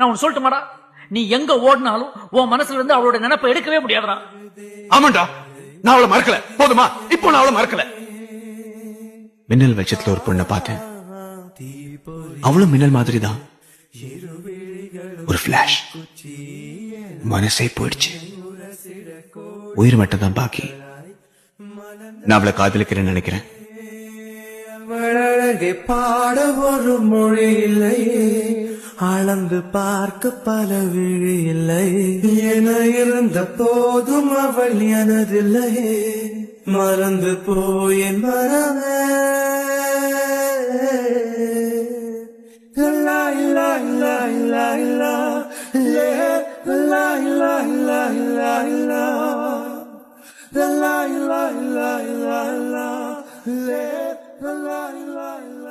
நான் உனக்கு சொல்லட்டுமாடா, நீ எங்க ஓடினாலும் உன் மனசுல இருந்து அவளோட நினைப்பை எடுக்கவே முடியாதுடா. ஆமாண்டா, நான் அவளை மறக்கல. போதுமா? இப்போ நான் அவளை மறக்கல. மின்னல் வெளிச்சத்துல ஒரு பொண்ணை பார்த்தேன். அவளும் மின்னல் மாதிரி தான். ஒரு பிளாஷ், மனசே போயிடுச்சு. உயிர் மட்டும் தான் பாக்கி. நான் அவளை காதலிக்கிறேன்னு நினைக்கிறேன். அழகை பாட ஒரு மொழி இல்லையே, அளந்து பார்க்க பல விழி இல்லை. என இருந்த போதும் அவள் எனதில்லையே, மறந்து போயேன் மனமே. லா லா லா லா லா லே, லா லா லா லா லா, லா லா லா லா லா லே, la la la